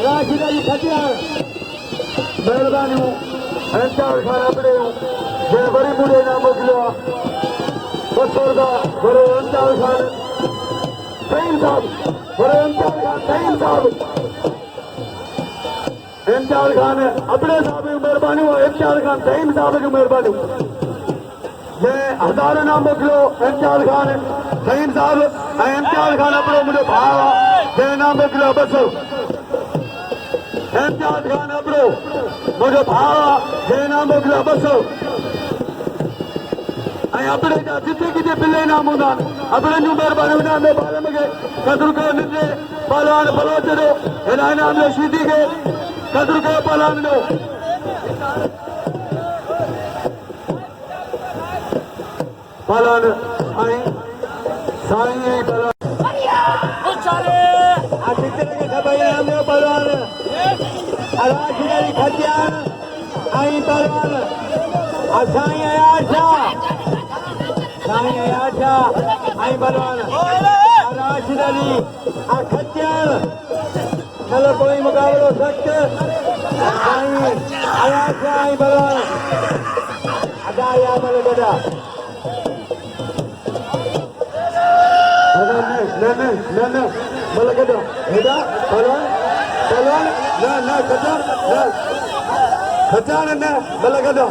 राशिद अली खटियार मेहरबानी इम्तियाज खान अपने जे बड़ी मुझे ना मोकिलियो बसर का बड़े इम्तियाज खान सईद साहब बड़े इम्तियाज खान सईद साहब इम्तियाज खान अपने साहब की मेहरबानी इम्तियाज खान सईद साहब की मेहरबानी जे हज़ार ना मोकिलियो इम्तियाज खान सईद साहब इम्तियाज खान अपने मुझे भाव जे ना मोकिलियो बसो इम्तियाज खान अपनो मुझे भाव जे ना मोकिलियो बसो अपने जिते किथे बिले नाम हूंदा अपने जूं मेहरबानी नामे बालम खे कदुर कयो निंदे पहलवान बलोच जो हिन इनाम जो शीदी खे कदुर कयो पहलवान जो पहलवान साईं ऐं पहलवान राशिद अली खटियार ऐं पहलवान साईं अयाज आई बलवान राशिद अली खटियार चलो कोई मुकाबलो सख्त आई बलवान अदाया मल गदा न मल गदा हेदा बलवान न खटियार न मल गदा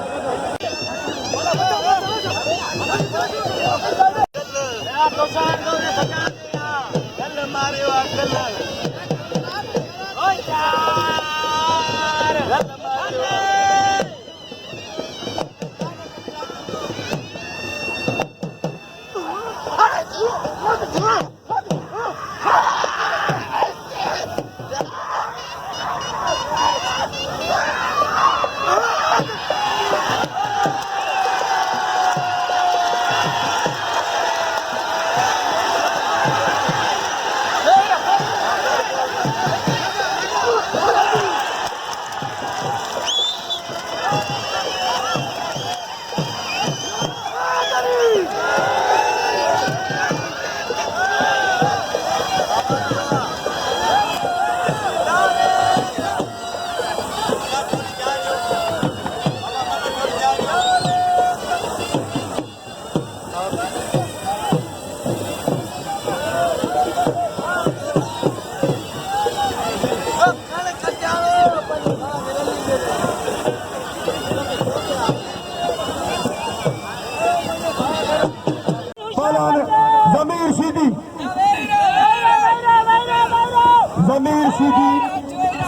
जमीर शीदी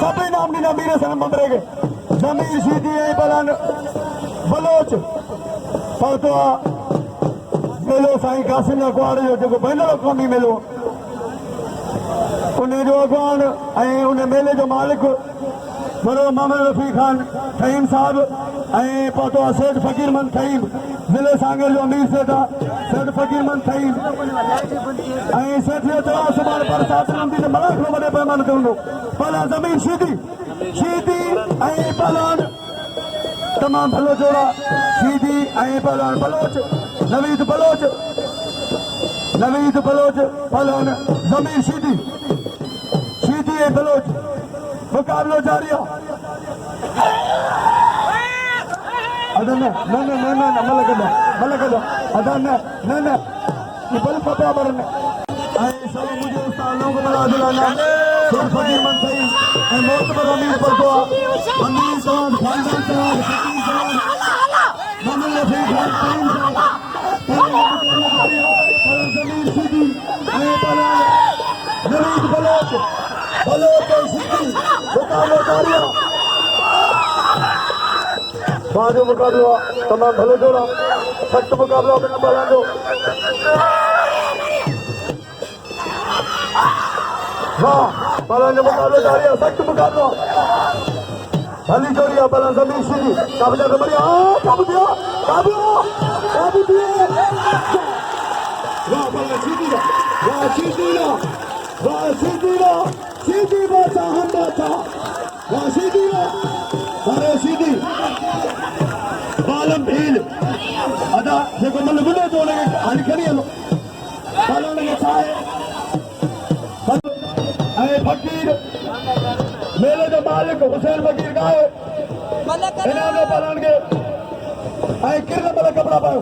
सभी नाम ॾिना मीर सां मंदरे खे जमीर शीदी ऐं पहलवान बलोच पहुतो आहे मेलो साईं कासिम अखवाड़ जो जेको बैन अक़वामी मेलो उन जो अॻवान ऐं उन मेले जो मालिक बड़ो मोहम्मद रफ़ी खान फ़हीम साहब ऐं पहुतो आहे सेठ फ़कीरमंद फ़हीम ज़िले सांगेल जो अमीर सेठ आहे सेठ फ़कीरमंद फ़हीम ऐं सेठ जो चढ़ाव सुभाणे पर मलाख में वॾे पैमाने ते हूंदो पहला ज़मीन शीदी ऐं पहलवान तमामु भलो जोड़ा शीदी ऐं पहलवान बलोच नवीद बलोच पहलवान ज़मीन शीदी ऐं बलोच मुकाबलो जारी आहे अदा न मलकदा अदा न बल पता बरन ऐं सब मुझे उस्ताद लोग बना दिलाना शेख फ़कीरमंद सही ऐं मोतबर अमीर पढ़तो आहे अमीर सवाद खानदान सवाद फकीर सवाद मोहम्मद रफ़ी खान फ़हीम साहब ज़मीन शीदी ऐं पहलवान नवीद बलोच ऐं शीदी मुकाबलो जारी आहे बाजू मुकाबलो तमाम भलो जोड़ा सख्त मुकाबला बिन पहलवान जो हाँ पहलवान जो मुकाबलो जारी है सख्त मुकाबला भली जोड़ी है पहलवान ज़मीन शीदी काबू जाकर बढ़िया काबू दिया वाह पहलवान शीदी बाचा हम बाचा वाह शीदी अरे शीदी बालम भील अदा जेको मन बुले तो उनखे हाणे खणी हलो पहलवान खे छा आहे ऐं फ़कीर मेले हुसैन फकीर का है इनाम दो पहलवान के आई किरण मलक कपड़ा पाओ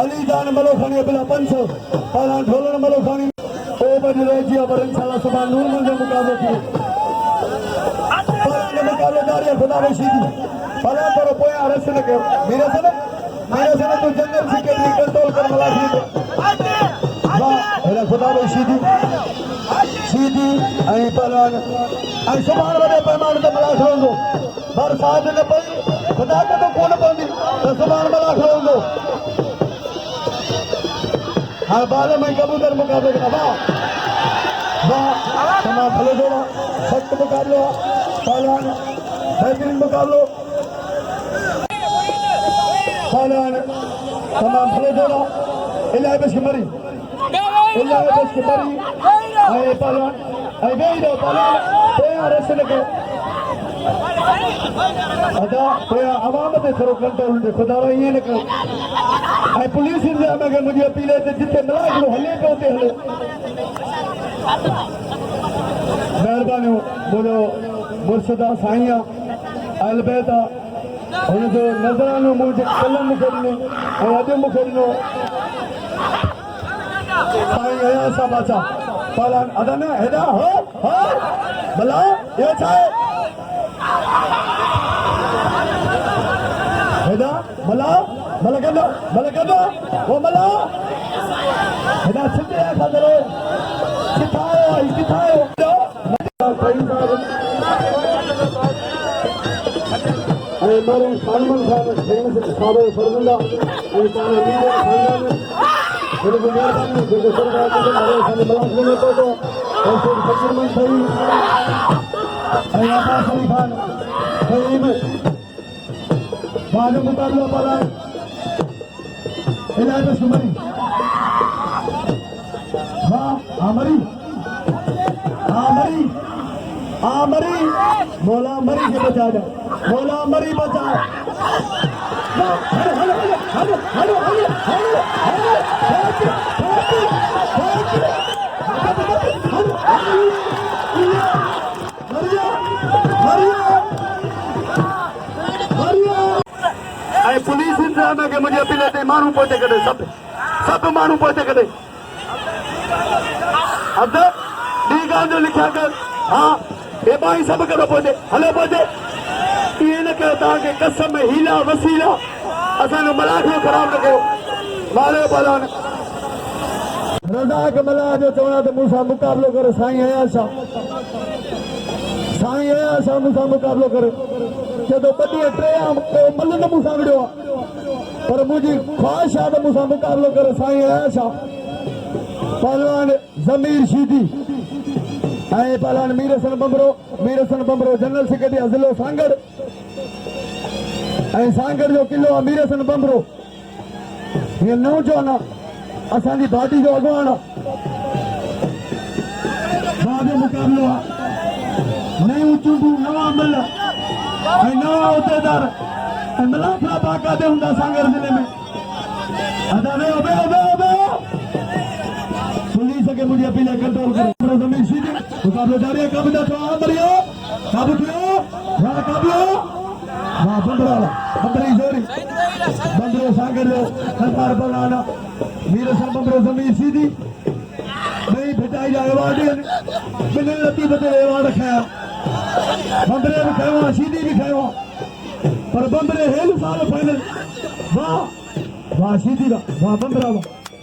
अली जान मलो खानी बिला 500 पहलवान ढोलन मलो खानी ओ बन रही पर इंशाल्लाह सुबह नूर मंज मुकाबले थी पहलवान मुकाबले जारी है खुदा रशीदी पहलवान पर पोया अरस ने के मेरे से तो जनरल सेक्रेटरी कंट्रोल कर मला थी वाह मेरा खुदा रशीदी सीधी आई पहलवान आई सुबह वाले पैमाने पे मला खड़ो बरसात ने पई खुदा के तो कौन पौंदी तो सुबह मला खड़ो हाँ बाल में कबूतर मुकाबले का वाह वाह तमाम भले जोड़ा सख्त मुकाबला पहलवान बेहतरीन मुकाबलो पहलवान तमाम भले जोड़ा इलाही बस मरी आए पहलवान आए गई दो पहलवान पोया रस लगे अदा पोया आवाम ते थोरो कंट्रोल दे खुदा ये न कर आई पुलिस इंतजाम के मुझे अपील है जिते मलाज लो हले पे होते हले मेहरबानी बोलो मुर्शदा साईया अलबैदा उन जो नजरानो मुझे कलम करने और अदम करनो साईं आया सा बाचा पहलवान अदा ने हेदा हो भला ये चाहे हेदा भला भला वो मला हेदा छिटे खादरो किथायो अरे मारे खानमन खान साहब फरमांदा अरे ताने मीर खानदान मेरे को मेहरबानी देखो सरकार के मारे खाने मलाज में तो ऐसे फकीर मन सही अरे अब्बास अली खान सही बाद मुकाबला पड़ा इलाही बस मरी वाह आमरी मौला मरी के बचा दे मौला मरी बचा पुलिस इंतजाम है कि मुझे अपील है मानू पहुंचे करे सब मानू पहुंचे करे अब डी गांव जो लिखा कर हाँ ये बाई सब करो पहुंचे हलो पहुंचे ये न कहता कि कसम हीला वसीला असानो मलाखो खराब न कयो मारे पहलवान रज़ाक मला जो चवना तो मूंसा मुकाबलो करे साईं आया सा मूंसा मुकाबलो करे जदों बड़ी टे मल न मूंसा विड़ियो पर मुझी ख्वाहिश है तो मूंसा मुकाबलो करे साईं आया सा पहलवान ज़मीर शीदी ऐं पहलवान मीर हसन बंबरो जनरल सेक्रेटरी ज़िलो सांगड़ ऐं सांगड़ जो किलो आहे मीर हसन बंबरो ये नौ जो ना असांजी पार्टी जो अॻवान जो मुकाबलो आहे नयूं चूंडूं नवां मल ऐं नवां उहिदेदार ऐं मलाफड़ा बाक़ाइदे हूंदा सांगड़ ज़िले में अदा वेहो पुलिस के मुझे अपील है कंट्रोल करो ज़मीन सीधी मुकाबलो जारी है कब तक आमरियो कब थियो वाह काबियो वाह बंदरी जोरी बंदरो सांगड़ जो सरकार बनाना मीर हसन बंदरो ज़मीन सीधी नहीं भिटाई जा अवार्ड बिन लतीफ़ ते अवार्ड खाया बंदरे भी खायो सीधी भी खायो पर बंदरे हेल साल फाइनल वाह सीधी वाह बंदरा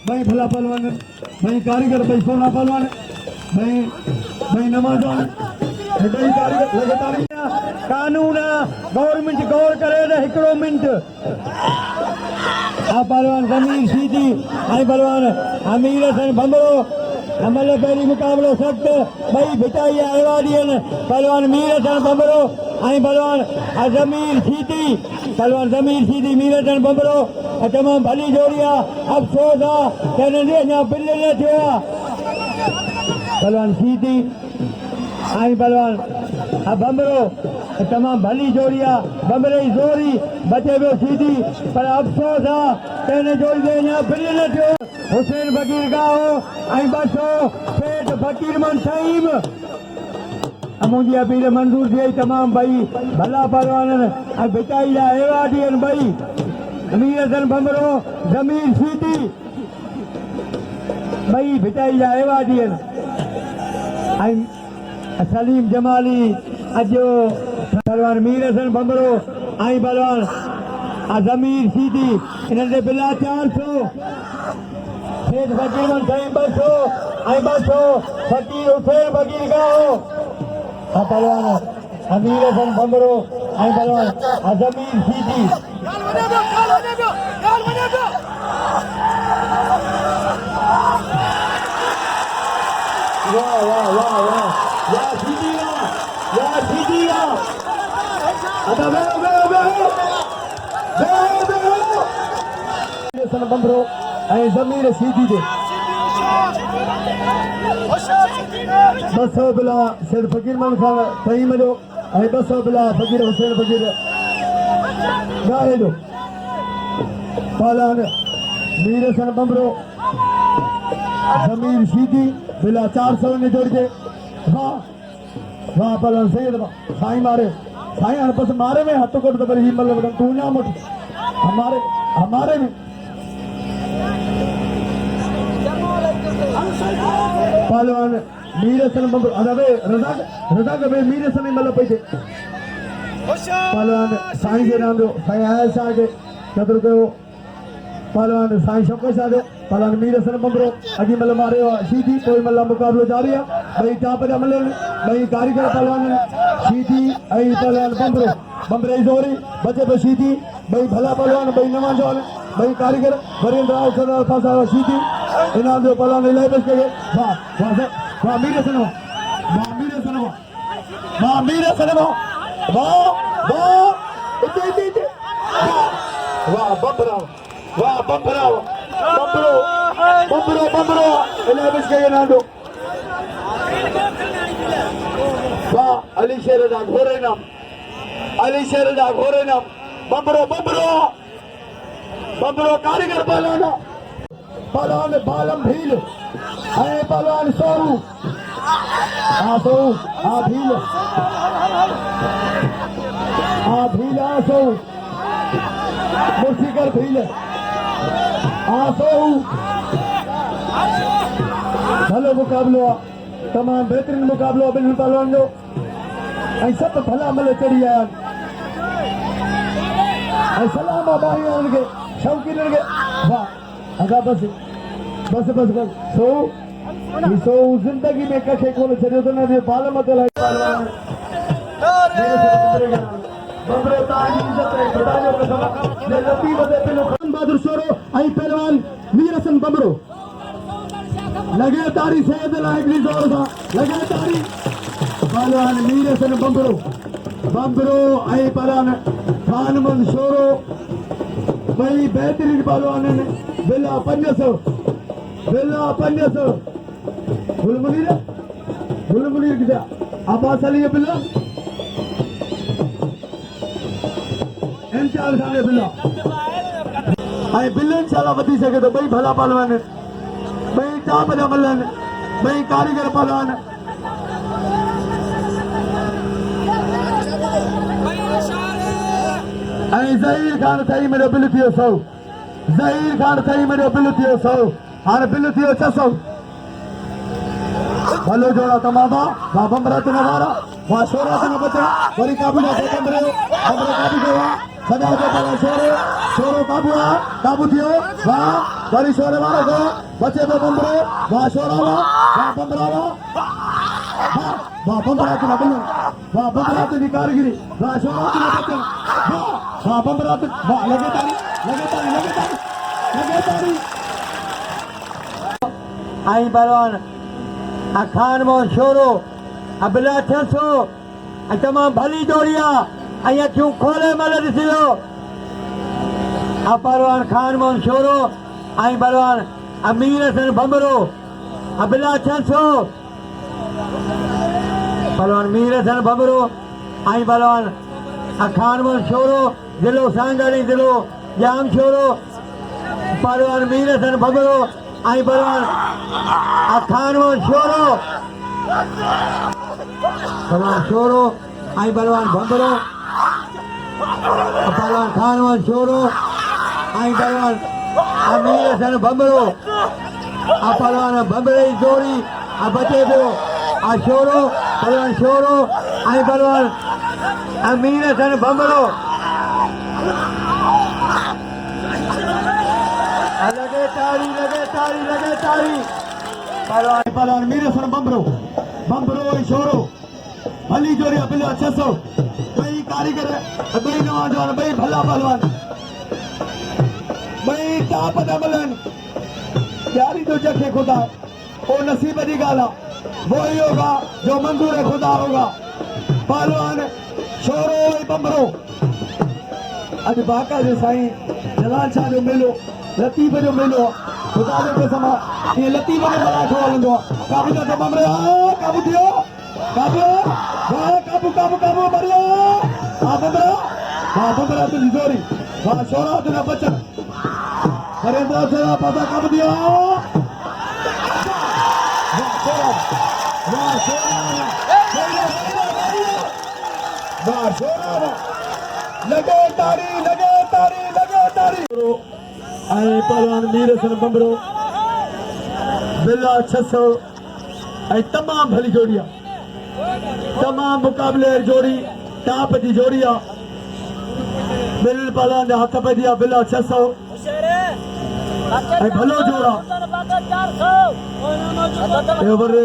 भाई भला पहलवान भाई कारीगर भाई सोना पहलवान भाई नमाज़ान भाई कारीगर लगातार कानून गवर्नमेंट गौर करे न हिकिड़ो मिनट आ पहलवान ज़मीर सीधी आई पहलवान अमीर हसन बंबरो अमल पहिरीं मुकाबलो सख़्त भई भिटाई अहवादियन पहलवान मीर हसन बंबरो आई पहलवान ज़मीर सीधी पहलवान ज़मीर सीधी मीर हसन बंबरो तमाम भली जोड़ी आहे अफ़सोस आहे अञा बिल न थियो आहे पहलवान सीधी आई बलवान बम्बरो तमाम भली जोड़िया बम्बरे जोरी बचे वो सीधी पर अफसोस है कहने जोड़ी दे यहाँ ब्रिलियंट हुसैन फकीर गाओ आई बसो सेठ फकीर मन सईम मुझी अपील मंजूर थी तमाम भाई भला पहलवान बिताई जा एवाडियन भाई अमीर हसन बम्बरो जमीर सीधी भाई बिताई जा एवाडियन आई सलीम जमाली अजो पहलवान मीर हसन बम्बरो आई पहलवान जमीर सीधी इन्हें बिला 400 सेठ फकीर मन सईम 200 आई 200 फकीर हुसैन फकीर गाओ पहलवान अमीर हसन बम्बरो आई पहलवान जमीर सीधी वाह वाह वाह वाह या सीधी आता हसन बम्बरो आई जमीर सीधी दे 200 बिला सेठ फकीर मन खान सईम जो ऐं 200 बिला फकीर हुसैन फकीर गाए जो पहलवान मीर हसन बम्बरो जमीर सीधी बिला 400 ने जोड़ के वाह वाह पहलवान सैयद साईं मारे साईं हन बस मारे में हाथों को तो पर ही मतलब तू ना मुठ हमारे में पहलवान मीर हसन बम्बरो अरे रजा कबे मीर हसन मतलब पैसे पहलवान साईं के नाम जो साईं आया शाह के कदर कयो पहलवान साईं शौकत शाह जो पहलवान मीर हसन बम्बरो अगी मतलब मारे सीधी कोई मतलब मुकाबलो जारी है भाई टाप जा मलन भाई कारीगर पहलवान सीधी आई पहलवान बम्बरे जोरी बचे पे सीधी भाई भला पहलवान भाई नवां जवान भाई कारीगर वरिंद्र राव सरदार फासा सीधी इनाम जो पहलवान इलाही बच के वाह वाह वाह मीर हसन वाह मीर हसन वाह मीर हसन वाह वाह इते वाह बम्बरा बम्बरो इलाही बच के इनाम जो वाह अली शेर दा घोरे नाम बम्बरो कारीगर पहलवान बालम भील है पहलवान सोऊ भील सोऊ मुर्शीकर भील सोऊ भलो मुकाबलो तमाम बेहतरीन मुकाबलो बिल्कुल पहलवान जो ऐं सब भला मल चढ़ी आया ऐं सलाम आबाई के शौकीन के वाह अगा बस सो जिंदगी में कखे कोन छड़ियो तो न बाल मत लाई पहलवान बम्बरो ताजी इज्जत रे बटाजो के समा ने लपी बदे पिलो खान बहादुर सोरो आई पहलवान मीर हसन बम्बरो लगे तारी सैयद लाइक जोर सा लगे तारी पहलवान मीर हसन बम्बरो आई पहलवान खान मन सोरो भाई बेहतरीन पहलवान ने बिला 500 गुलमुनीर किया अब्बास अली बिल्ला इंचार्ज खाने बिल्ला आई बिल्ला इंशाल्लाह वधी सके तो भाई भला पहलवान भाई टाप जा मलन भाई कारीगर पहलवान आई ज़हीर खान थई मेरे बिल थियो 100 ज़हीर खान थई मेरे बिल थियो 100 हाणे बिल थियो 600 भलो जोड़ा तमामा वाह बम्बरा ते नवारा वाह शोरा ते न बचा वरी काबू ना बम्बरे काबू गया सदा जो पहला शोरो काबू थियो वाह वरी शोरे वाला गयो बचे पे बम्बरे वाह शोरा वाह बम्बरा वाह बम्बरा ते न बिल वाह बम्बरा ते कारीगिरी वाह शोरा ते न बचा वाह बम्बरा ते वाह लगे तारी आई पहलवान खान मोहन शोरो अबिला 600 तमाम भली जोड़िया अखियूं खोले मल ॾिसी लो पहलवान खान मोहन शोरो आई पहलवान अमीर हसन बम्बरो अबिला 600 पहलवान मीर हसन बबरो आई पहलवान अखानवन छोरो जिलो सांगड़ी जिलो जाम छोरो पहलवान मीर हसन बबरो आई पहलवान अखानवन छोरो पहलवान छोरो आई पहलवान बबरो पहलवान खानवन छोरो आई पहलवान मीर हसन बबरो पहलवान बबरे जोड़ी बचे पियो छोरो पहलवान छोरो आई पहलवान मीर हसन बबरो लगे ताड़ी लगे ताड़ी लगे ताड़ी पहलवान मीर हसन बबरो बबरो छोरो भली जोड़ी बिलो 600 बई कारीगर बई नौजवान बई भला पहलवान बई टाप दमलन यारी जो जखे खुदा वो नसीब की गाला वो ही होगा जो मंजूर है खुदा होगा पहलवान छोरो बंबरो अज बाका जो साईं जलाल शाह जो मेलो लतीफ जो मेलो खुदा जो कसम ये लतीफ जो मराठो हलंदो काबू तो बंबरे काबू थियो काबू वाह काबू काबू काबू बढ़िया बंबरा तुझी जोड़ी वाह छोरा तुझा बचन अरे दोस्तों पता कब दिया लगे तारी लगे तारी लगे तारी पहलवान मीर हसन बबरो बिला 600 तमाम भली जोड़िया तमाम मुकाबले जोड़ी टाप की जोड़िया बिल पहलवान हथ पे दिया बिला 600 भलो जोड़ा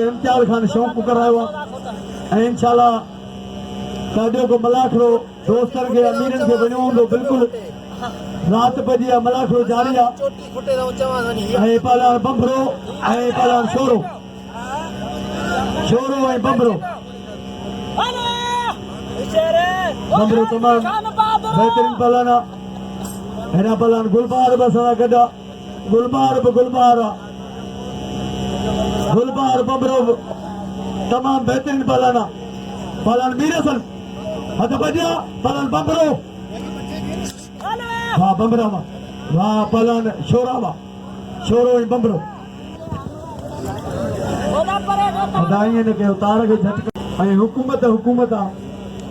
इम्तियाज खान शौक़ करायो आहे इंशाल्लाह काडियो को मलाखड़ो दोस्तन के अमीरन के बनो हूंदो बिल्कुल रात पजी मलाखड़ो जारी आहे पहलवान बंबरो पहलवान छोरो छोरो बंबरो बंबरो तमाम बेहतरीन पहलवान हेरा पहलवान गुलबार बसा गड्ढा गुलबार बबरो तमाम बेहतरीन पहलवान पहलवान मीर हसन हथ बजिया पहलवान बबरो वाह बबरा वाह पहलवान छोरा वाह छोरो बबरो बधाई ने के उतार के झटका हुकूमत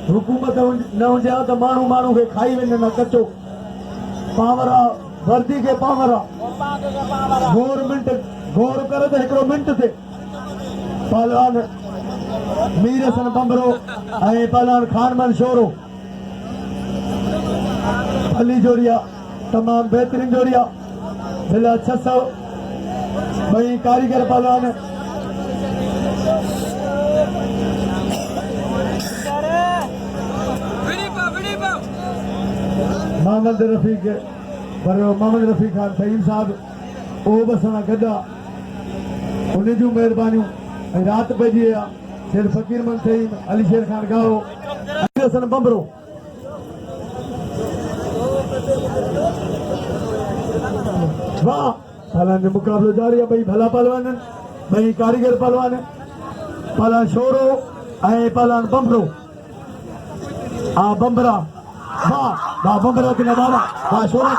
हुकूमत न हुजे त माण्हू खे खाई वञे न कचो पावरा वर्दी के पावरा घोर करे तो हिकिड़ो मिंट थे पहलवान मीर हसन बबरो पहलवान खानमन छोरो भली जोड़िया तमाम बेहतरीन जोड़िया बिला 600 बई कारीगर पहलवान मोहम्मद रफी खान सईद साहब ओ बसना गड्ढा उन जूं महिरबानियूं रात पइजी शेर फकीर मन सईद अली शेर खान गाओ हसन बबरो वाह पहलवान जो मुकाबलो जारी है भाई भला पहलवान भाई कारीगर पहलवान छोरो पहलवान बबरो बंबरा वाह बंबरा के नवाबा वाह छोरा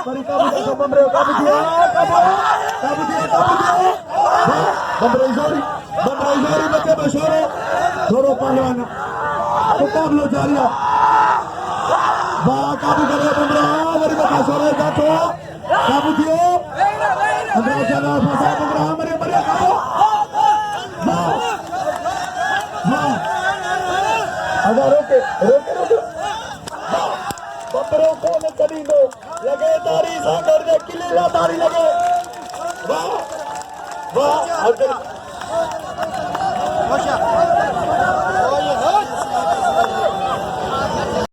बड़ी काबू बंबरे काबू दिया बंबरा जोड़ी बच्चे बशोरो छोरो पहलवान मुकाबलो जारी है वाह काबू करे बंबरा वरी बता छोरे जातो काबू दियो अंदर चला फसा बंबरा मरे काबू वाह अगर रोके बंबरो को न कदींदो लगे तारी सांगर दे किले ला तारी लगे वाह